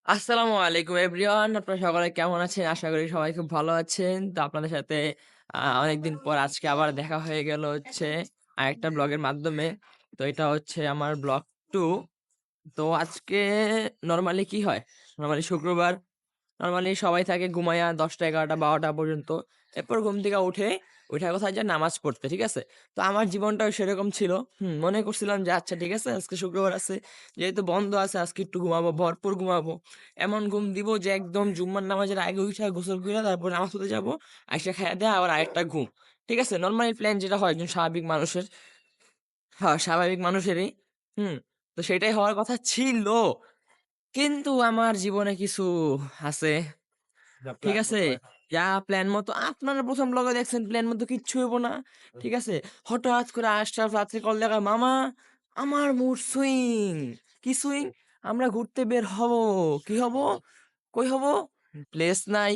আসসালামু আলাইকুম এভরিওয়ান। আপনারা সকলে কেমন আছেন? আশা করি সবাই খুব ভালো আছেন। তো আপনাদের সাথে অনেকদিন পর আজকে আবার দেখা হয়ে গেল আরেকটা ব্লগের মাধ্যমে। তো এটা হচ্ছে আমার ব্লগ 2। তো আজকে নরমালি কি হয়? নরমালি শুক্রবার নরমালি সবাই থাকে ঘুমাইয়া ১০টা, ১১টা, ১২টা পর্যন্ত। এরপর ঘুম থেকে উঠে কোথায় যায়? নামাজ পড়তে, ঠিক আছে? তো আমার জীবনটাও সেরকম ছিল। মনে করছিলাম যে আচ্ছা ঠিক আছে আজকে শুক্রবার আছে, যেহেতু বন্ধ আছে আজকে একটু ঘুমাবো, ভরপুর ঘুমাবো। এমন ঘুম দিব যে একদম জুম্মার নামাজের আগে উইঠা গোসল কইরা তারপর নামাজ পড়তে যাবো। আইসা খাইয়া দেয়া আবার আরেকটা ঘুম। ঠিক আছে? নরমালি প্ল্যান যেটা হয় একজন স্বাভাবিক মানুষের। হ্যাঁ, স্বাভাবিক মানুষেরই। হুম? তো সেটাই হওয়ার কথা ছিল। কিন্তু আমার জীবনে কিছু আছে, ঠিক আছে? যা প্ল্যান মতো আপনারা ১ম ব্লগে দেখছেন প্ল্যান মতো কিচ্ছু হইব না। ঠিক আছে? হঠাৎ করে আশরাফ রাত্রে কল দেখায়, "মামা আমার মুড সুইং।" কি সুইং? আমরা ঘুরতে বের হব। কি হব? কই হব? প্লেস নাই,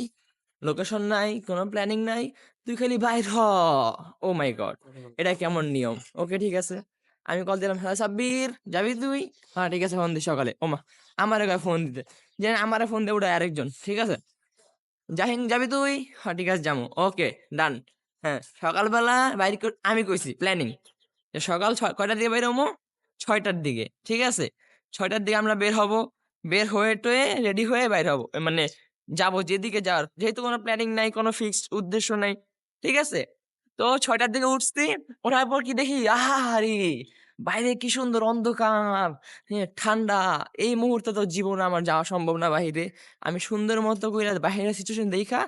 লোকেশন নাই, কোনো প্ল্যানিং নাই। তুই খালি বাইর হ। ওহ মাই গড! এটা কেমন নিয়ম? ওকে ঠিক আছে। আমি কল দিলাম, "হ্যালো সাব্বির, যাবি তুই?" "হ্যাঁ, ঠিক আছে ফোন দিস সকালে।" ওমা! আমারে কয় ফোন দিতে। যে আমারে ফোন দিয়ে উঠায় আরেকজন। ঠিক আছে? "জাহিন যাবি তুই?" "হ্যাঁ, ঠিক আছে যামু।" ওকে ডান। হ্যাঁ, সকালবেলা আমি কইছি প্ল্যানিং যে সকাল কয়টার দিকে বের হমু? ৬টার দিকে। ঠিক আছে? ৬টার দিকে আমরা বের হবো। বের হয়ে টয়ে রেডি হয়ে বাইর হবো। মানে যাবো যেদিকে যাওয়ার। যেহেতু কোনো প্ল্যানিং নাই, কোনো ফিক্সড উদ্দেশ্য নাই। ঠিক আছে? তো ৬টার দিকে উঠছি। ওঠার পর কি দেখি আহারে! বাইরে কি সুন্দর অন্ধকার, ঠান্ডা। এই মুহূর্তে তো জীবনে আমার যাওয়া সম্ভব না বাহিরে। আমি সুন্দর মতো কইরা বাহিরের সিচুয়েশন দেইখা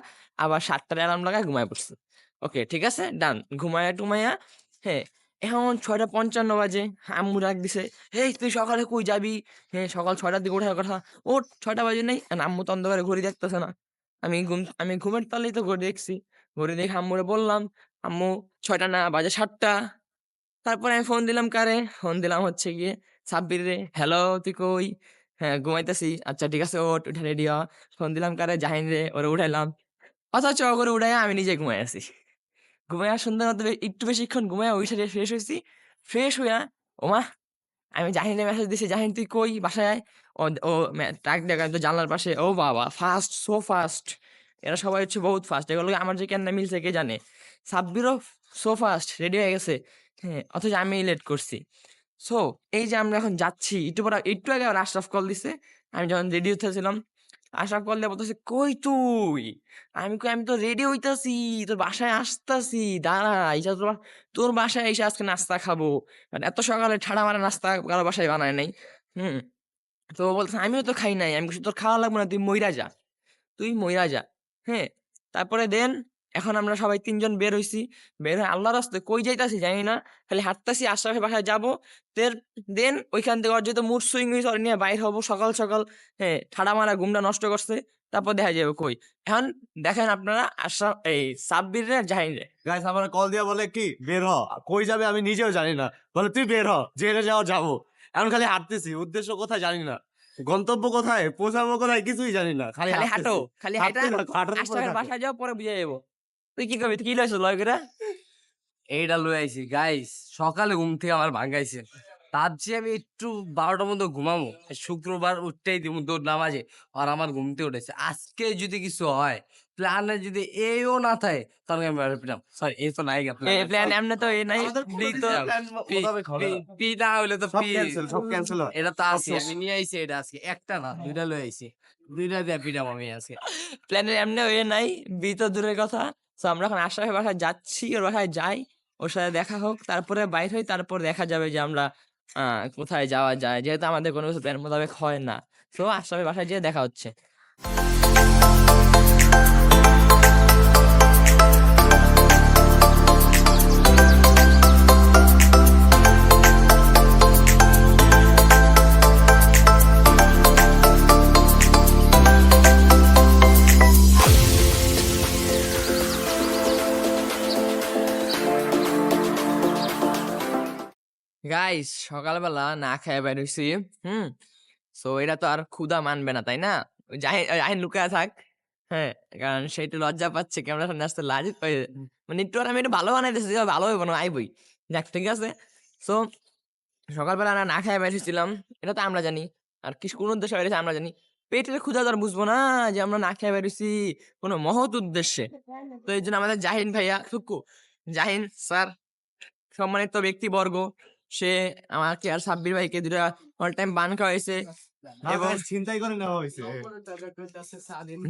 আবার ৭টার অ্যালার্ম লাগায় ঘুমায় পড়ছি। ওকে ঠিক আছে ডান। ঘুমায়া-টুমায়া হ্যাঁ, এখন ৬:৫৫ বাজে। আম্মু ডাক দিছে, "এই তুই সকালে কই যাবি? হ্যাঁ, সকাল ৬টার দিকে ওঠার কথা। ওঠ ৬টা বাজে নাই।" এখন আম্মু তো অন্ধকারে ঘড়ি দেখতেছে না। আমি ঘুমের তালেই তো ঘড়ি দেখছি। ঘড়ি দেখে আম্মুরে বললাম, "আম্মু ৬টা না বাজে ৭টা।" তারপরে আমি ফোন দিলাম কারে? ফোন দিলাম হচ্ছে গিয়ে সাব্বিরে। "হ্যালো তুই কই?" "হ্যাঁ, ঘুমাইতেছি।" "আচ্ছা ঠিক আছে ওঠ, উঠে রেডি হ।" ফোন দিলাম কারে? জাহিনরে, ওরে উঠাইলাম। অথচ ওরে উঠাইয়া আমি নিজে ঘুমাইয়া আছি। ঘুমাইয়া সুন্দর মতো একটু বেশিক্ষণ ঘুমাইয়া ওইসা ফ্রেশ হইছি। ফ্রেশ হইয়া ওমা! আমি জাহিনরে মেসেজ দিছি, "জাহিন তুই কই? বাসায় আয়।" ও ও ডাক দেয় একদম জানলার পাশে। ও বাবা! Fast, so fast. এরা সবাই হচ্ছে বহুত ফাস্ট। এগুলোর লগে আমার যে কেমনে মিলছে কে জানে? সাব্বিরও সো ফাস্ট রেডি হয়ে গেছে। হ্যাঁ, অথচ আমি লেট করছি। সো এই যে আমরা এখন যাচ্ছি, একটু আগে আমার আশরাফ কল দিছে। আমি যখন রেডি হইতেছিলাম, আশরাফ কল দিয়ে বলতেছে, "কই তুই?" আমি কই, "আমি তো রেডি হইতাছি, তোর বাসায় আসতাছি। দাঁড়া, আইসা তোর বাসায় আইসা আজকে নাস্তা খাবো।" মানে এত সকালে ঠাড়া মারা নাস্তা কারো বাসায় বানায় নাই। হুম? তো ও বলতেছে, "আমিও তো খাই নাই।" আমি বলছি, "তোর খাওয়া লাগবে না, তুই মইরা যা।" তুই মইরা যা। হ্যাঁ? তারপরে এখন আমরা সবাই ৩ জন বের হইছি। বের হয়ে আল্লাহর রাস্তায় কই যাইতাছি জানি না। খালি হাঁটতাছি আশরাফের বাসায় যাবো। তের ওইখান থেকে ওর যেহেতু মুড সুইং হইছে ওরে নিয়ে বাইর হবো সকাল, সকাল। হ্যাঁ, ঠাডা মারা ঘুমটা নষ্ট করছে। তারপর দেখা যাবে কই। এখন দেখেন আপনারা সাব্বির রে, জাহিন রে। গাইস আমার কল দিয়া বলে কি বের হ। কই যাবে আমি নিজেও জানি না। বলে তুই বের হ, জেলে যাওয়া যাবো। এখন খালি হাঁটতেছি, উদ্দেশ্য কোথায় জানি না, গন্তব্য কোথায়, পৌঁছাবো কোথায় কিছুই জানি না, খালি খালি হাঁটো। হাঁটতেছি। খালি হাইটা হাঁটতেই থাকো, হাঁটার উপরে আশরাফের থাকো। বাসায় যাও পরে বুঝাই যাবো। তুই কি করবি? তুই কি লইছ লয় কইরা? এইটা লই আইছি গাইস। সকালে ঘুম থেকে আমার ভাঙাইছে। তার চেয়ে আমি একটু ১২টার মতো ঘুমামু। শুক্রবার উঠতেই দিমু দৌড় নামাজে। আর আমার ঘুম থেকে উঠেছে। আজকে যদি কিছু হয়, প্ল্যানে যদি এও না থাকে, তাহলে আমি বাইরে পিটাম। সরি, এই তো নাই গা এই প্ল্যানে। প্ল্যান এমনে তো নাই। আমাদের পি কোনোদিন তো প্ল্যান পি মোতাবেক হবে পি না। পি না হইলে তো সব পি। ক্যান্সেল, সব ক্যান্সেল হয়। এটা তো সব আছে। শেষ। আমি নিয়ে আইছি এটা আজকে। একটা না, ২ টা লই আইছি। ২ টা দিয়ে পিটাম আমি আজকে। প্ল্যানের এমনি নাই। তো দূরের কথা। সো আমরা এখন আশরাফের বাসায় যাচ্ছি, ওর বাসায় যাই। ওর সাথে দেখা হোক। তারপরে বাইর হই। তারপর দেখা যাবে যে আমরা আ কোথায় যাওয়া যায়। যেহেতু আমাদের কোনো কিছু প্ল্যান মোতাবেক হয় না। সো আশরাফের বাসায় যেয়ে দেখা হচ্ছে। গাইস সকালবেলা না খাইয়া বের হইছি। হুম? সো এটা তো আর ক্ষুধা মানবে না, তাই না? জাহিন লুকায়া থাক। হ্যাঁ? কারণ সে একটু লজ্জা পাচ্ছে ক্যামেরার সামনে আসতে মানে একটু আর আমি একটু ভালো বানাইতেছি, ভালো হইব না আইবই। যাক ঠিক আছে? সো সকালবেলা না খাইয়া বের হইছিলাম। এটা তো আমরা জানি। আর কোন উদ্দেশ্যে বের হইছি আমরা জানি। পেটের ক্ষুধা তো আর বুঝবো না যে আমরা না খেয়ে বেরোছি কোনো মহৎ উদ্দেশ্যে। তো এই জন্য আমাদের জাহিন ভাইয়া সুক্কু জাহিন স্যার সম্মানিত ব্যক্তিবর্গ সে আমাকে আর সাব্বির ভাইকে দুটা অল টাইম বান খাওয়াইছে এবং চিন্তাই করে নেওয়া হয়েছে।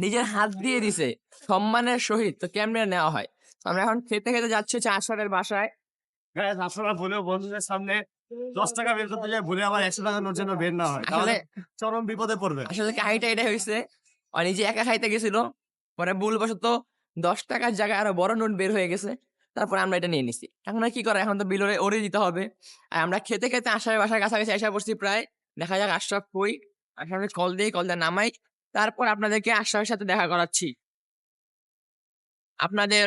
নিজের হাত দিয়ে দিছে সম্মানের সহিত। তো কেমনে নেওয়া হয়? তো আমরা এখন খেতে খেতে যাচ্ছি হচ্ছে আশরাফের বাসায়। Guys, আপনারা ভুলেও বন্ধুদের সামনে 10 টাকা বের করতে যায়, ভুলে আবার 100 টাকা নোট যেন বের না হয়, তাহলে চরম বিপদে পড়বে। আসলে কাহিনীটা এটাই হয়েছে, ও নিজে একা খাইতে গেছিল, পরে ভুলবশত 10 টাকার জায়গায় আরো বড় নোট বের হয়ে গেছে। তারপরে আমরা এটা নিয়ে নিছি। এখন আর কি করা, এখন তো বিল ওরে দিতে হবে। আর আমরা খেতে খেতে আশরাফের বাসার কাছাকাছি এসে পড়ছি প্রায়। দেখা যাক আশরাফ কই। আশরাফকে কল দিয়ে নামাই, তারপর আপনাদেরকে আশরাফের সাথে দেখা করাচ্ছি। আপনাদের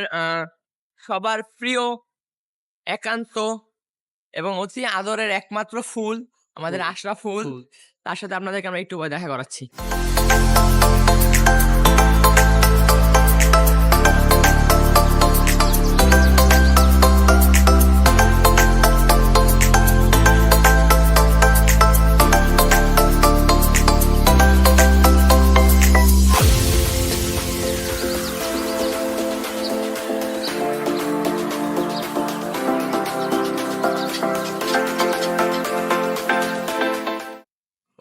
সবার প্রিয়, একান্ত এবং অতি আদরের একমাত্র ফুল আমাদের আশরাফ ফুল, তার সাথে আপনাদেরকে আমরা একটু পরে দেখা করাচ্ছি।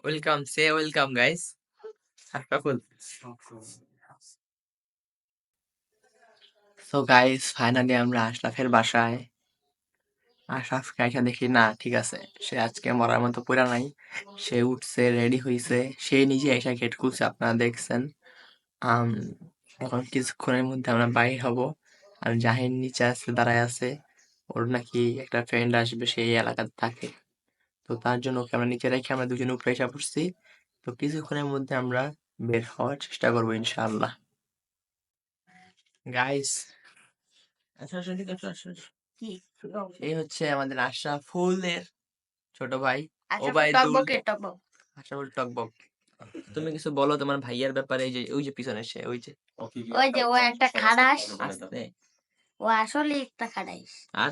Welcome, say welcome guys. Ashraful. So guys finally আমরা আশরাফের বাসায়। আশরাফকে আইসা দেখি না, ঠিক আছে, সে আজকে মরার মতো পুরা নাই। সে উঠছে, রেডি হইছে, সে নিজে এসে গেট খুলছে, আপনারা দেখছেন। আম, এখন কিছুক্ষণের মধ্যে আমরা বাইর হব। আর জাহিন নিচে আছে, দাঁড়ায় আছে। ওর নাকি একটা ফ্রেন্ড আসবে, সেই এলাকাতে থাকে। তো তার জন্য ওকে আমরা নিচে রেখে আমরা দুজন উপরে এসে পড়ছি। তো কিছুক্ষণের মধ্যে আমরা বের হওয়ার চেষ্টা করবো ইনশাআল্লাহ। গাইস এই হচ্ছে আমাদের আশরাফুলের ছোট ভাই ওবায়দুল। আশরাফুল টকবক। তুমি কিছু বলো তোমার ভাইয়ার ব্যাপারে, এই যে ওই যে পিছনে সে, ওই যে ও একটা খারাস, আস্তে। ও আসলে একটা খারাস, আর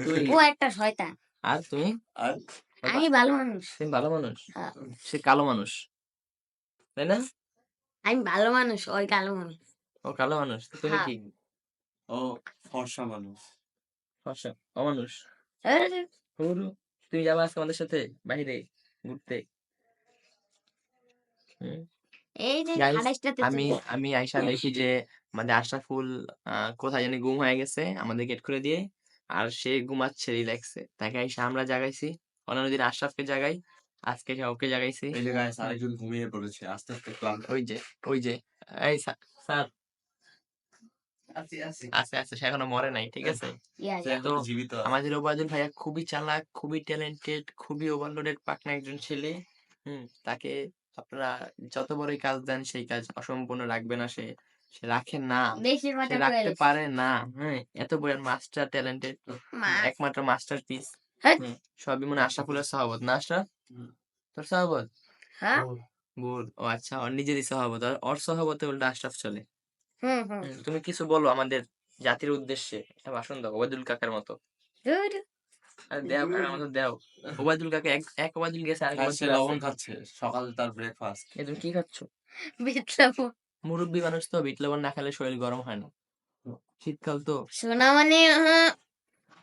তুই, ও একটা শয়তান। আর তুমি? আমি ভালো মানুষ। তুমি ভালো মানুষ, হ্যাঁ। সে কালো মানুষ, তাই না? আমি ভালো মানুষ, ওই কালো মানুষ। ও কালো মানুষ, তো তুমি হ্যাঁ। কি? ও ফর্সা মানুষ। ফর্সা অমানুষ। আরে, হুরু, তুমি যাবে আজকে আমাদের সাথে বাইরে ঘুরতে? হুম? এই যে Guys, খারাসটাতে আমি আইসা দেখি যে আমাদের আশরাফুল কোথায় জানি গুম হয়ে গেছে আমাদের গেট খুলে দিয়ে। আর সে ঘুমাচ্ছে রিল্যাক্সে, তাকে আইসা আমরা জাগাইছি। অন্যান্য দিন আশরাফকে জাগাই, আজকে ওকে জাগাইছি। এই যে গাইস, আরেকজন ঘুমিয়ে পড়েছে, আস্তে আস্তে ক্লান্ত। ওই যে এই স্যার আছে, সে এখনো মরে নাই, ঠিক আছে। তো জীবিত আমাদের ওবায়দুল ভাইয়া খুবই চালাক, খুবই ট্যালেন্টেড, খুবই ওভারলোডেড পাকনা একজন ছেলে। তাকে আপনারা যত বড়ই কাজ দেন সেই কাজ অসম্পূর্ণ রাখবে না, সে রাখে না, দেশের সে মাথা রাখতে পারে না। এত বড় মাস্টার ট্যালেন্টেড, একমাত্র মাস্টার পিস। হ্যাঁ। সবই মনে হয় আশরাফুলের সহবত না? আশরাফ তোর সহবত? হ্যাঁ। গুড। ও আচ্ছা, ওর নিজেরই সহবত, আর ওর সহবতে উল্টা আশরাফ চলে। হুম হুম। তুমি কিছু বলো আমাদের জাতির উদ্দেশ্যে, একটা ভাষণ দাও ওবায়দুল কাকার মতো। ধুর, আরে দেও কাকার মতো দেও। ওবায়দুল কাকা এক ওবায়দুল গেছে, আরেক ওবায়দুল লবণ আছে। খাচ্ছে, সকাল তার ব্রেকফাস্ট। তুমি কি খাচ্ছ? বিটলাম। মুরব্বী মানুষ তো, বিট লবণ না খেলে শরীর গরম হয় না, শীতকাল তো। সোনা মানে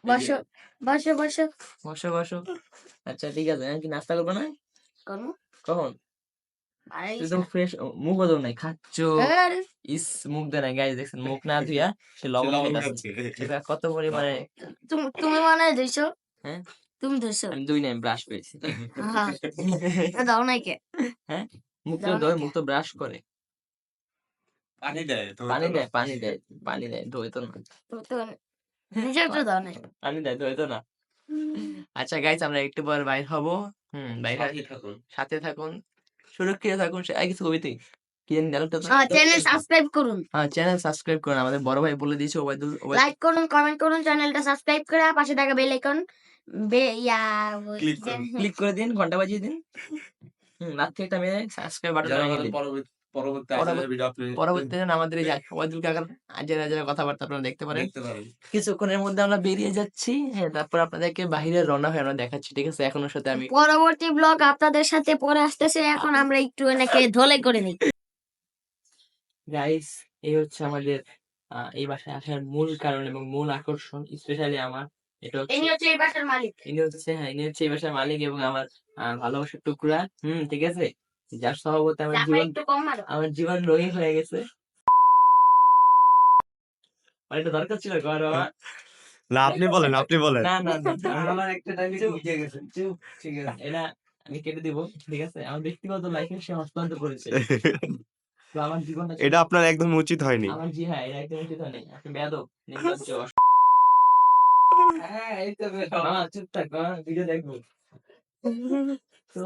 বসো বসো বসো। বসো বসো। আচ্ছা ঠিক আছে, কি নাস্তা করবে না? করবো। কখন? আরে একদম ফ্রেশ, মুখ ওদম নাই, খাচ্ছ। আরে, ইস, মুখ দেয় নাই গাইস, দেখছেন মুখ না ধুইয়া সে লবণ খাচ্ছে। এটা কত পরিমাণে। তুমি মনে হয় ধুইছো? হ্যাঁ, তুমি ধুইছো? আমি দুই নাই, ব্রাশ করেছি। হ্যাঁ, দাও নাই কে? হ্যাঁ, মুখ তো দাও ধোয়, নাই মুখ কে? তো ব্রাশ করে। পানি দেয় তো, পানি দেয়, ধোয় তো না। তুমি তো নিজের তো দাও নাই। পানি দেয়, ধোয় তো না। আচ্ছা গাইস, আমরা একটু পর বাইর হব। বাইরে সাথে থাকুন, সুরক্ষিত থাকুন। আর কিছু কবি তুই কি জানি ডায়লগটা? চ্যানেল সাবস্ক্রাইব করুন, চ্যানেল সাবস্ক্রাইব করুন। আমাদের বড় ভাই বলে দিয়েছে, ওবায়দুল লাইক করুন, কমেন্ট করুন, চ্যানেলটা সাবস্ক্রাইব করে পাশে থাকা বেল আইকন Click করুন। ক্লিক করে দিন, ঘন্টা বাজিয়ে দিন। রাত থেকে একটা মেয়ে সাবস্ক্রাইব বাটন যারা লাগিয়ে আমাদের দিন। পরবর্তীতে আমাদের এই যে ওয়াদুল কাকার আজের আজের কথাবার্তা আপনারা দেখতে পারেন। কিছুক্ষণের মধ্যে আমরা বেরিয়ে যাচ্ছি, হ্যাঁ, তারপর আপনাদেরকে বাহিরে রওনা হয়ে আমরা দেখাচ্ছি, ঠিক আছে? এখন ওর সাথে আমি পরবর্তী ব্লগ আপনাদের সাথে পরে আসতেছে, এখন আমরা একটু এনাকে ধলে করে নিই। গাইস, এই হচ্ছে আমাদের এই বাসায় আসার মূল কারণ এবং মূল আকর্ষণ, স্পেশালি আমার। এটা হচ্ছে ইনি হচ্ছে এই বাসার মালিক। ইনি হচ্ছে এই বাসার মালিক এবং আমার ভালোবাসার টুকরা। ঠিক আছে, যার স্বভাবতে চাপা একটু কম মারো। আমার জীবন রঙিন হয়ে গেছে। আর এটা দরকার ছিল করো আমার। না, আপনি বলেন, আপনি বলেন। না না না, আমার একটা টাইমে চুপ। বুঝে গেছে চুপ ঠিক আছে এটা আমি কেটে দিব, ঠিক আছে? আমার ব্যক্তিগত লাইফে সে হস্তান্তর করেছে, তো আমার জীবনটা এটা আপনার একদম উচিত হয়নি। আমার হ্যাঁ, এটা একদম উচিত হয়নি। আপনি বেয়াদব, নির্লজ্জ। হ্যাঁ এই তো বের মামা, চুপ থাক, মামা, ভিডিও দেখবো। তো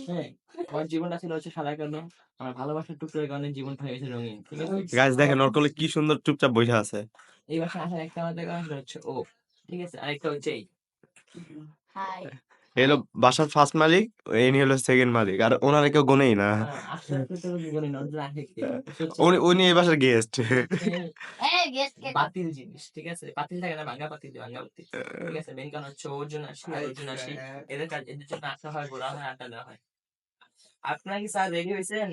হ্যাঁ, আমার জীবনটা ছিল হচ্ছে সাদা কালো, আমার ভালোবাসার টুকরোর কারণে জীবনটা হয়ে গেছে রঙিন, ঠিক আছে? গাইস দেখেন ওর কোলে কি সুন্দর চুপচাপ বসে আছে। এই বাসায় আসার একটা আমাদের কারণ হচ্ছে ও, ঠিক আছে? আরেকটা হচ্ছে এই হাই। এই হলো বাসার ফার্স্ট মালিক, ইনি হলো সেকেন্ড মালিক, আর ওনারে কেউ গোনেই না। আস্তে আস্তে তো জীবনে নজর রাখে কে? উনি এই বাসার গেস্ট। এই গেস্ট কে? বাতিল জিনিস, ঠিক আছে? বাতিল থাকে না, ভাঙা পাতিল, ভাঙা পাতিল, ঠিক আছে? মেন কারণ হচ্ছে ওর জন্য আসি, ওর জন্য আসি, এদের কাজ, এদের জন্য আসা হয়, ঘোরা হয়, আড্ডা দেওয়া হয়। আপনারা কি স্যার রেডি হয়েছেন?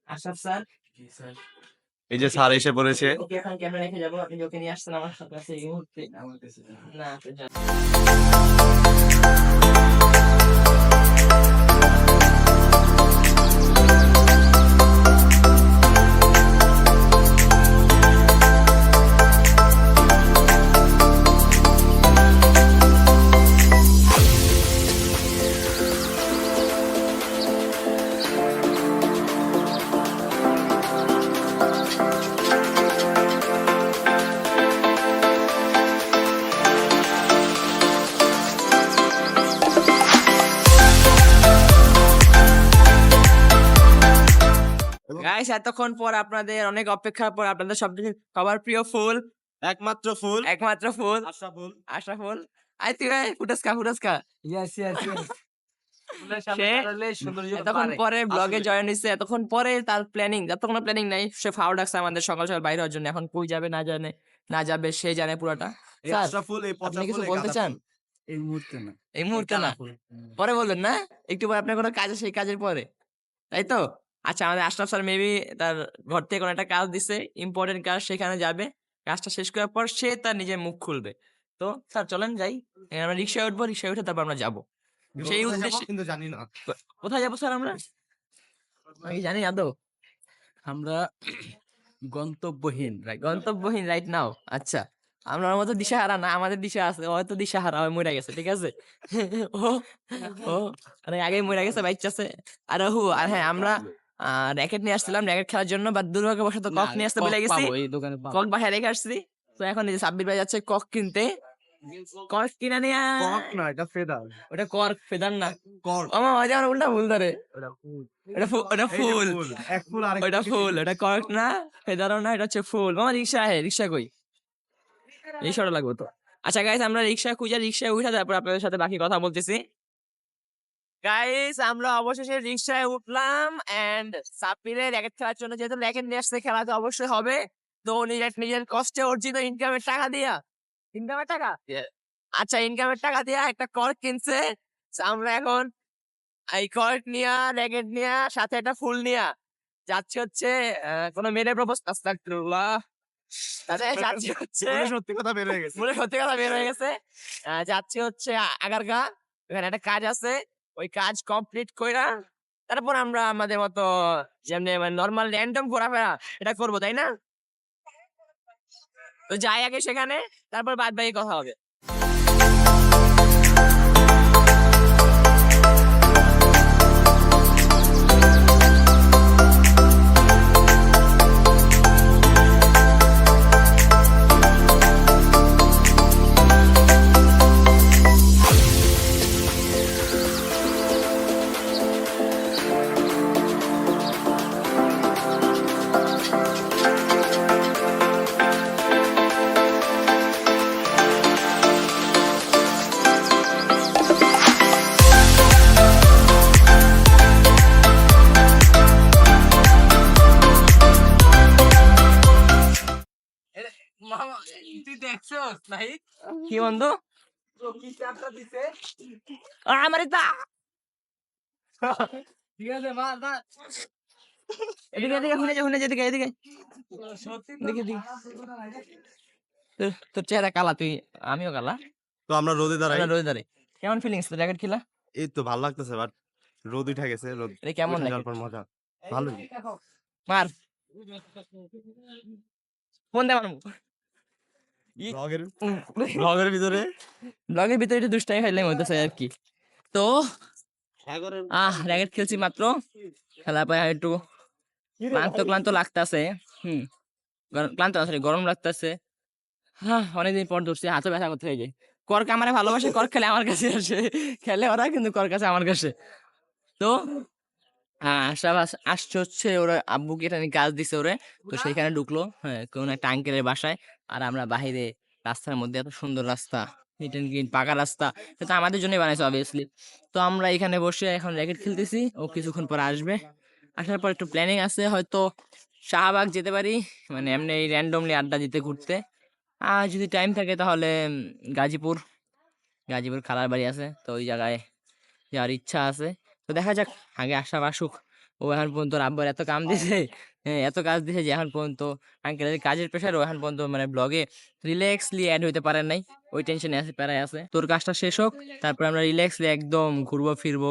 আশরাফ স্যার, এই যে স্যার এসে পড়েছে। ওকে এখন ক্যামেরা রেখে যাবো, আপনি ওকে নিয়ে আসছেন আমার কাছে এই মুহূর্তে? না, আপনি যান। গাইস, এতক্ষণ পর আপনাদের অনেক অপেক্ষার পর আপনাদের সবার প্রিয় ফুল, একমাত্র ফুল, একমাত্র ফুল, আশরাফুল। আশরাফুল। আই তুই ফুটাসকা ইয়েস ইয়েস সে এতক্ষণ পরে ব্লগে জয়েন হয়েছে, এতক্ষণ পরে তার প্ল্যানিং, যতক্ষণ প্ল্যানিং নাই, সে ফাও ডাকছে আমাদের সকাল সকাল বাইরে হওয়ার জন্য। এখন কই যাবে না যাবে সে জানে পুরোটা। এই স্যার, আশরাফুল, এই আপনি পচা কিছু ফুল, এই বলতে গাঁদা চান? ফুল। এই মুহূর্তে না এই মুহূর্তে না, পরে বলবেন না? একটু পরে আপনার কোনো কাজ আছে, সেই কাজের পরে, তাই তো? আচ্ছা, আমাদের আশরাফ স্যার মেবি তার ঘর থেকে কোনো একটা কাজ দিছে, ইম্পর্টেন্ট কাজ, সেখানে যাবে। কাজটা শেষ করার পর সে তার নিজের মুখ খুলবে। তো স্যার চলেন যাই, আমরা রিক্সায় উঠবো, রিক্সায় উঠে তারপর আমরা যাবো সেই কোথায় উদ্দেশ্যে। যাবো কিন্তু জানি না। কোথায় যাবো স্যার আমরা? আমি কি জানি আদৌ? আমরা গন্তব্যহীন গন্তব্যহীন রাইট নাও। আচ্ছা, আমরা ওর মতো দিশাহারা না, আমাদের দিশা আছে, হয়তো দিশাহারা হয়ে মরে গেছে, ঠিক আছে? ও ও অনেক আগেই মরে গেছে, বাচ্চাছে। আর হ্যাঁ, আমরা র্যাকেট নিয়ে আসছিলাম র্যাকেট খেলার জন্য, বা দুর্ভাগ্যবশত কক নিয়ে আসতে ভুলে গেছি। এই দোকানে কক বাসায় রেখে আসছি। তো এখন এই যে সাব্বির ভাই যাচ্ছে কক কিনতে, কক কিনা নিয়ে। কক না, এটা ফেদার। ওটা কর্ক, ফেদার না। কর্ক। আমার মাঝে আমার উল্টা ভুল ধরে। ওটা ফুল, এক ফুল আর ওটা ফুল, ওটা কর্ক না, ফেদারও না, এটা হচ্ছে ফুল। আমার রিক্সা কই? রিক্সাটা লাগবে তো। আচ্ছা গাইস, আমরা রিক্সায় উঠে তারপর আপনাদের সাথে বাকি কথা বলতেছি। গাইস, আমরা অবশেষে রিক্সায় উঠলাম এন্ড সাব্বিরের র্যাকেট খেলার জন্য, যেহেতু র্যাকেট নিয়ে আসছে, খেলা তো অবশ্যই হবে। তো নিজের কষ্টে অর্জিত ইনকামের টাকা দিয়া, আচ্ছা, ইনকামের টাকা দিয়া একটা কর্ক কিনছে। So, আমরা এখন এই কর্ক নিয়া, র্যাকেট নিয়া, সাথে একটা ফুল নিয়া যাচ্ছে হচ্ছে কোনো মেয়ের প্রপোজ। আস্তাগফিরুল্লাহ। যাচ্ছি হচ্ছে, সত্যি কথা বের হয়ে গেছে। মনে সত্যি কথা বের হয়ে গেছে। যাচ্ছি হচ্ছে আগারগা, ওখানে একটা কাজ আছে, ওই কাজ কমপ্লিট কইরা তারপর আমরা আমাদের মতো যেমনি নর্মাল র্যান্ডম ঘোরাফেরা এটা করবো, তাই না? তো যাই আগে সেখানে, তারপর বাদ বাকি কথা হবে। কি বন্ধু আমার ঠিক আছে মা এদিকে এদিকে শুনে যেদিকে এদিকে দেখি তোর চেহারা কালা, তুই আমিও কালা, তো আমরা রোদে দাঁড়াই। আমরা রোদে দাঁড়াই। কেমন ফিলিংস তোর জ্যাকেট খিলা? এই তো ভালো লাগতেছে, বাট রোদ উঠে গেছে। রোদ এটা কেমন উঠে লাগে? যাওয়ার পর মজা ভালোই। মার ফোন দে আমার ব্লগের ভিতরে ব্লগের ভিতরে একটু দুষ্টাই খাইলে হইতেছে আর কি। তো র্যাকেট খেলছি মাত্র, খেলার পর একটু ক্লান্ত লাগতেছে। ক্লান্ত আসলে গরম লাগতেছে। অনেকদিন পর ধরছি, হাতে ব্যথা করতে হয়ে যায়। কর আমারে ভালোবাসে, কর খেলে আমার কাছে আসে, খেলে ওরা কিন্তু কর কাছে আমার কাছে। তো সব আসছে হচ্ছে ওরা আব্বুকে এটা নিয়ে কাজ দিছে ওরে, তো সেইখানে ঢুকলো কোন একটা আঙ্কেলের বাসায়। আর আমরা বাহিরে রাস্তার মধ্যে, এত সুন্দর রাস্তা, পাকা রাস্তা, এটা আমাদের জন্যই বানাইছে অবভিয়াসলি। তো আমরা এখানে বসে এখন র্যাকেট খেলতেছি, ও কিছুক্ষণ পর আসবে। আসার পর একটু প্ল্যানিং আছে, হয়তো শাহবাগ যেতে পারি, মানে এমনি র্যান্ডমলি আড্ডা দিতে ঘুরতে। আর যদি টাইম থাকে তাহলে গাজীপুর খালার বাড়ি আছে, তো ওই জায়গায় যাওয়ার ইচ্ছা আছে। তো দেখা যাক, আগে আশা আসুক। ও এখন পর্যন্ত আব্বার এত কাম দিছে, এত কাজ দিছে যে এখন পর্যন্ত আঙ্কেলের কাজের প্রেশার, ও এখন পর্যন্ত মানে ব্লগে রিল্যাক্সলি অ্যাড হইতে পারেন নাই, ওই টেনশনে আছে, প্যারায় আছে। তোর কাজটা শেষ হোক, তারপর আমরা রিল্যাক্সলি একদম ঘুরবো ফিরবো,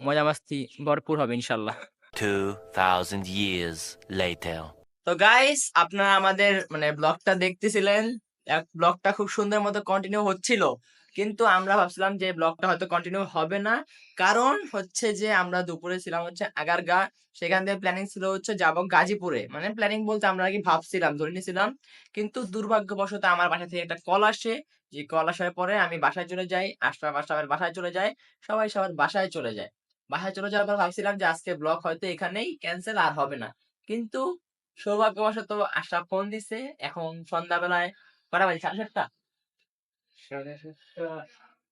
মজা মাস্তি ভরপুর হবে ইনশাল্লাহ। 2000 years later. তো গাইস, আপনারা আমাদের মানে ব্লগটা দেখতেছিলেন, ব্লগটা খুব সুন্দর মতো কন্টিনিউ হচ্ছিল, কিন্তু আমরা ভাবছিলাম যে ব্লগটা হয়তো কন্টিনিউ হবে না, কারণ হচ্ছে যে আমরা দুপুরে ছিলাম হচ্ছে আগারগা, সেখান থেকে প্ল্যানিং ছিল হচ্ছে যাব গাজীপুরে। মানে প্ল্যানিং বলতে আমরা কি ভাবছিলাম, ধরে নিয়েছিলাম, কিন্তু দুর্ভাগ্যবশত আমার বাসা থেকে একটা কল আসে, যে কল আসার পরে আমি বাসায় চলে যাই, আশরাফের বাসায় চলে যায়, সবাই সবার বাসায় চলে যায়। বাসায় চলে যাওয়ার পর ভাবছিলাম যে আজকে ব্লগ হয়তো এখানেই ক্যান্সেল, আর হবে না, কিন্তু সৌভাগ্যবশত আশরাফ ফোন দিছে এখন সন্ধ্যাবেলায়, কটা বাজে, 7:30?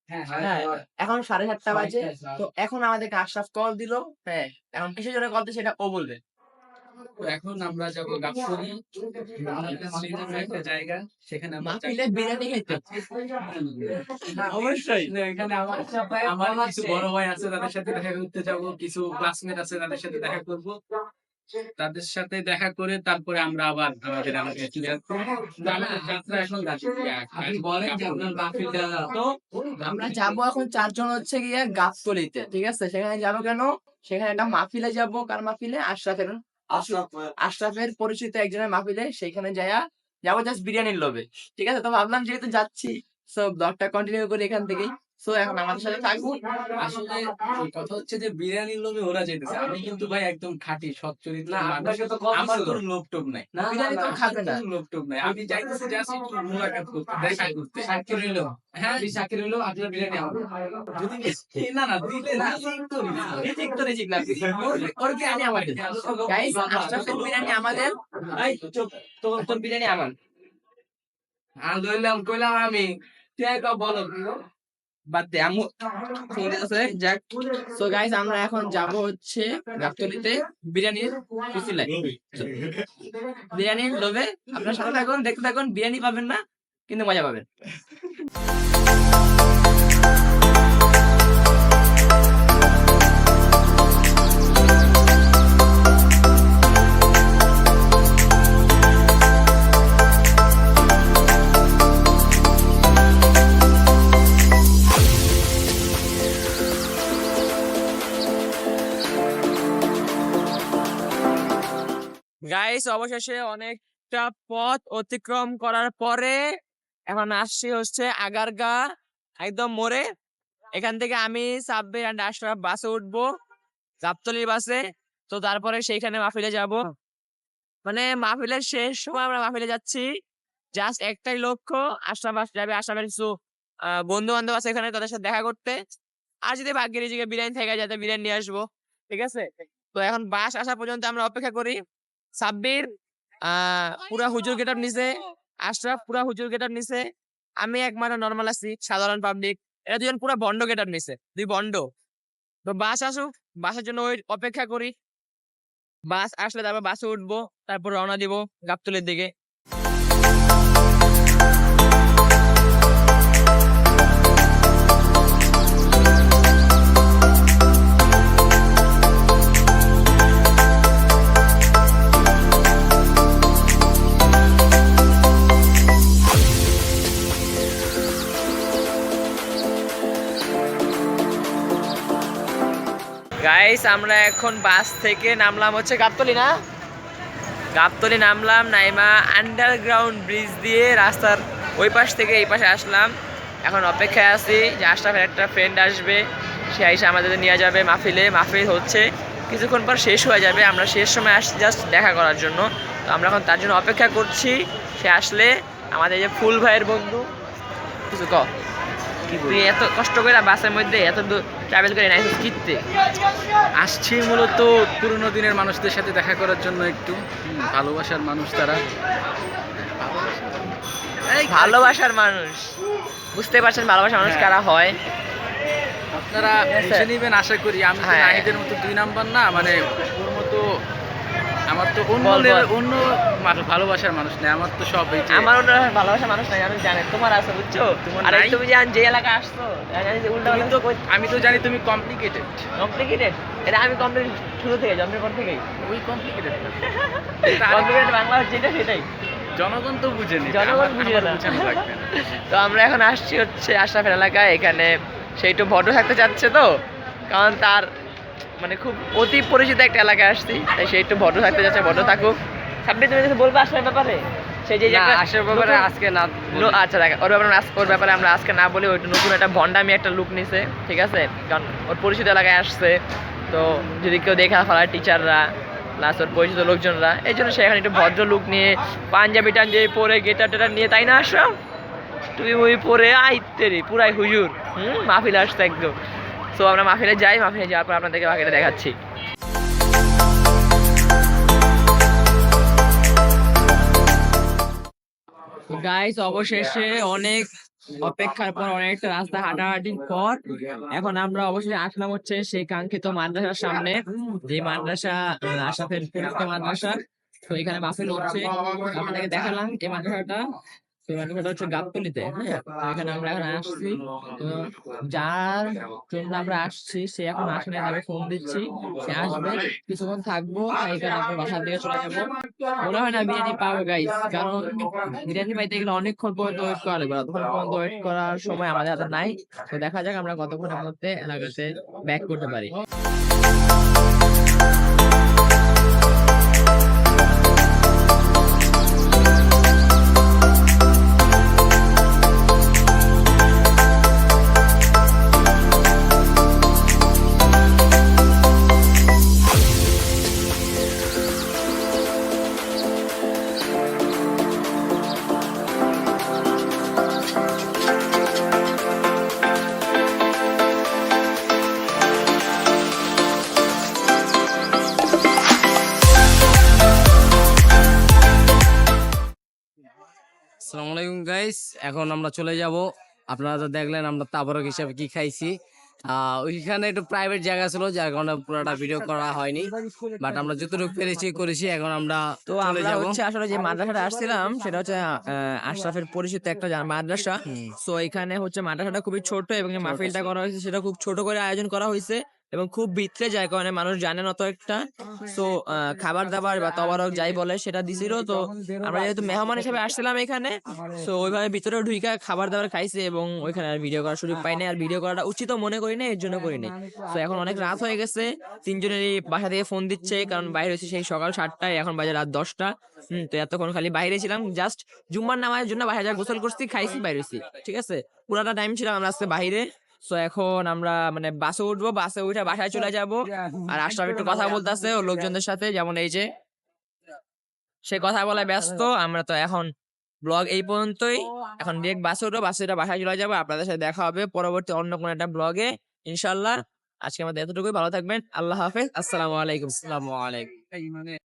হ্যাঁ, এখন 7:30 বাজে। তো এখন আমাদেরকে আশরাফ কল দিল। হ্যাঁ, এখন কিসের জন্য কল দিছে সেটা ও বলবে। এখন আমরা যাবো গাবতলী, শ্রীনগরের একটা জায়গা, সেখানে আমরা মাহফিলে বিরিয়ানি খাইতে। অবশ্যই এখানে আমার কিছু বড় ভাই আছে, তাদের সাথে দেখা করতে যাব, কিছু ক্লাসমেট আছে তাদের সাথে দেখা করব, তাদের সাথে দেখা করে তারপরে আমরা আবার আমাদের এলাকায় চলে আসবো। তো আমাদের যাত্রা এখন তো আমরা যাবো এখন 4 জন হচ্ছে গিয়ে গাবতলীতে, ঠিক আছে? সেখানে যাবো কেন? সেখানে একটা মাহফিলে যাবো। কার মাহফিলে? আশরাফের পরিচিত একজনের মাহফিলে। সেখানে যাবো জাস্ট বিরিয়ানির লোভে, ঠিক আছে? তো ভাবলাম যেহেতু যাচ্ছি, সো ব্লগটা কন্টিনিউ করি এখান থেকেই। সো এখন আমাদের সাথে থাকবো। আসলে কথা হচ্ছে যে বিরিয়ানির লোভে ওরা যেতেছে, আমি কিন্তু ভাই একদম খাঁটি সৎ চরিত্র মানুষ, আমার কোনো লোভ টোভ নাই, বিরিয়ানি তো খাবে না। লোভ টোভ নাই, আমি যাইতেছি জাস্ট একটু মোলাকাত করতে, দেখা করতে। সাক্ষী রইলো, হ্যাঁ সাক্ষী রইলো, আপনার বিরিয়ানি হবে যদি না দিলে না, রিজিক না, ওর বিরিয়ানি আমাদের। গাইস, আশরাফের বিরিয়ানি আমাদের, এই চুপ, তোর বিরিয়ানি আমার। আর কইলাম আমি, তুই বলো বাদ দে, আমু ফোন আছে, যাক। সো গাইস, আমরা এখন যাব হচ্ছে গাবতলীতে বিরিয়ানির ফুসিলায়। বিরিয়ানির লোভে আপনারা সাথে থাকুন, দেখতে থাকুন, বিরিয়ানি পাবেন না কিন্তু মজা পাবেন। গাইস, অবশেষে অনেকটা পথ অতিক্রম করার পরে এখন আসছি হচ্ছে আগারগা একদম মোড়ে। এখান থেকে আমি সাব্বির এন্ড আশরাফ বাসে উঠবো, গাবতলীর বাসে। তো তারপরে সেইখানে মাহফিলে যাব। মানে মাহফিলের শেষ সময় আমরা মাহফিলে যাচ্ছি, জাস্ট একটাই লক্ষ্য, আশরাফ যাবে, আশরাফের কিছু বন্ধু বান্ধব আছে এখানে, তাদের সাথে দেখা করতে। আর যদি ভাগ্যের নিজেকে বিরিয়ানি থেকে যাতে বিরিয়ানি নিয়ে আসবো, ঠিক আছে? তো এখন বাস আসা পর্যন্ত আমরা অপেক্ষা করি। সাব্বির পুরা হুজুর গেটআপ নিছে, আশরাফ পুরা হুজুর গেটআপ নিছে, আমি একমাত্র নরমাল আছি, সাধারণ পাবলিক। এরা দুজন পুরা বন্ড গেটআপ নিছে, দুই বন্ড। তো বাস আসুক, বাসের জন্য অপেক্ষা করি। বাস আসলে তারপর বাসে উঠবো, তারপর রওনা দিব গাবতলীর দিকে। গাইস আমরা এখন বাস থেকে নামলাম হচ্ছে গাবতলী না, গাবতলী নামলাম, নাইমা আন্ডারগ্রাউন্ড ব্রিজ দিয়ে রাস্তার ওই পাশ থেকে এই পাশে আসলাম। এখন অপেক্ষায় আছি যে আশরাফের একটা ফ্রেন্ড আসবে, সে এসে আমাদের নিয়ে যাবে মাহফিলে। মাহফিল হচ্ছে কিছুক্ষণ পর শেষ হয়ে যাবে, আমরা শেষ সময় আসছি জাস্ট দেখা করার জন্য। তো আমরা এখন তার জন্য অপেক্ষা করছি, সে আসলে আমাদের যে ফুল ভাইয়ের বন্ধু কিছু ক তুই এত কষ্ট করে বাসের মধ্যে এত দূর ট্রাভেল করে নাই কিনতে আসছি মূলত পুরোনো দিনের মানুষদের সাথে দেখা করার জন্য, একটু ভালোবাসার মানুষ তারা। ভালোবাসার মানুষ, বুঝতে পারছেন ভালোবাসার মানুষ কারা হয়। আপনারা বুঝে নিবেন আশা করি। আমি তো হ্যাঁ। নাহিদের মতো 2 নাম্বার না, মানে ওর মতো আমার তো অন্য বল, বল। অন্য ভালোবাসার মানুষ নেই, আমার তো সব এই যে আমার অন্য ভালোবাসার মানুষ নাই, আমি জানি তোমার আছে বুঝছো। তোমার আর নাই? তুমি জান যে এলাকা আসছো জানি যে উল্টা তুমি তো আমি তো জানি তুমি কমপ্লিকেটেড, কমপ্লিকেটেড। এটা আমি কমপ্লিট শুরু থেকে জন্মের পর থেকেই ওই কমপ্লিকেটেড কমপ্লিকেটেড বাংলা হচ্ছে যেটা সেটাই। জনগণ তো বুঝে নি, জনগণ বুঝে না। লাগবে না। তো আমরা এখন আসছি হচ্ছে আশরাফের এলাকায়, এখানে সে একটু ভদ্র থাকতে চাচ্ছে তো, কারণ তার মানে খুব অতি পরিচিত একটা এলাকায় আসছি, তাই সে একটু ভদ্র থাকতে যাচ্ছে, ভদ্র থাকুক। সাব্বির তুমি কিছু বলবে আশরাফের ব্যাপারে? সে যে না, একটা আসার ব্যাপারে নতুন- আজকে না আচ্ছা দেখ, ওর ব্যাপারে আমরা আজকে না বলি, ওইটা নতুন একটা ভন্ডামি একটা লুক নিছে, ঠিক আছে, কারণ ওর পরিচিত এলাকায় আসছে। তো যদি কেউ দেখা ফেলায় টিচাররা প্লাস ওর পরিচিত লোকজনরা, এই জন্য সে এখন একটু ভদ্র লুক নিয়ে পাঞ্জাবি টাঞ্জাবি পরে গেটার টেটার নিয়ে, তাই না আশরাফ? তুমি ওই পরে আইতেরি পুরাই হুজুর, মাহফিলে আসছে একদম। সো আমরা মাহফিলে যাই, মাহফিলে যাওয়ার পর আপনাদেরকে বাকিটা দেখাচ্ছি। গাইস অবশেষে অনেক অপেক্ষার পর, অনেকটা রাস্তা হাঁটাহাঁটির পর এখন আমরা অবশেষে আসলাম হচ্ছে সেই কাঙ্ক্ষিত মাদ্রাসার সামনে, যে মাদ্রাসা আশরাফের পরিচিত মাদ্রাসা। তো এখানে মাহফিল হচ্ছে, আপনাদেরকে দেখালাম এই মাদ্রাসাটা। তো এই মাদ্রাসাটা হচ্ছে গাবতলীতে, হ্যাঁ। তো এখানে আমরা এখন আসছি, তো যার জন্য আমরা আসছি সে এখন আসলে আমি ফোন দিচ্ছি, সে আসবে, কিছুক্ষণ থাকবো, এখানে আমরা বাসার দিকে চলে যাবো। মনে হয় না বিরিয়ানি পাবো গাইস, কারণ বিরিয়ানি পাইতে গেলে অনেকক্ষণ পর্যন্ত ওয়েট করা লাগবে, ততক্ষণ পর্যন্ত ওয়েট করার সময় আমাদের হাতে নাই। তো দেখা যাক আমরা কতক্ষণের মধ্যে এলাকাতে ব্যাক করতে পারি। আসসালামু আলাইকুম গাইস, এখন আমরা চলে যাব। আপনারা তো দেখলেন আমরা তাবরক হিসাবে কি খাইছি। ওইখানে একটু প্রাইভেট জায়গা ছিল, যার কারণে পুরোটা ভিডিও করা হয়নি, বাট আমরা যতটুকু পেরেছি করেছি। এখন আমরা তো চলে আমরা যাব। হচ্ছে আসলে যে মাদ্রাসাটা আসছিলাম সেটা হচ্ছে আশরাফের পরিচিত একটা মাদ্রাসা। সো এখানে হচ্ছে মাদ্রাসাটা খুবই ছোট এবং যে মাহফিলটা করা হয়েছে সেটা খুব ছোট করে আয়োজন করা হয়েছে এবং খুব ভিতরে যায়, কারণে মানুষ জানে না তো একটা। সো খাবার দাবার বা তবারক যাই বলে সেটা দিছিল। তো আমরা যেহেতু মেহমান হিসেবে আসছিলাম এখানে, সো ওইভাবে ভিতরে ঢুইকা খাবার দাবার খাইছে এবং ওইখানে আর ভিডিও করার সুযোগ পাই নাই, আর ভিডিও করাটা উচিত মনে করি না, এর জন্য করি নাই। তো এখন অনেক রাত হয়ে গেছে, তিনজনেরই বাসা থেকে ফোন দিচ্ছে, কারণ বাইরে হচ্ছে সেই সকাল 7টায়, এখন বাজে রাত 10টা। তো এতক্ষণ খালি বাইরে ছিলাম, জাস্ট জুম্মার নামাজের জন্য বাইরে যা গোসল করছি, খাইছি, বাইরে হইছি, ঠিক আছে। পুরাটা টাইম ছিলাম আমরা আজকে বাইরে। তো এখন আমরা মানে বাসে উঠবো, বাসে উঠে বাসায় চলে যাব। আর আশরাফ একটু কথা বলতেছে ও লোকজনদের সাথে, যেমন এই যে সে কথা বলায় ব্যস্ত। আমরা তো এখন ব্লগ এই পর্যন্তই, এখন ডিরেক্ট বাসে উঠবো, বাসে বাসায় চলে যাবো। আপনাদের সাথে দেখা হবে পরবর্তী অন্য কোনো একটা ব্লগে ইনশাল্লাহ। আজকে আমাদের এতটুকুই, ভালো থাকবেন, আল্লাহ হাফেজ, আসসালামু আলাইকুম। আসসালামু আলাইকুম।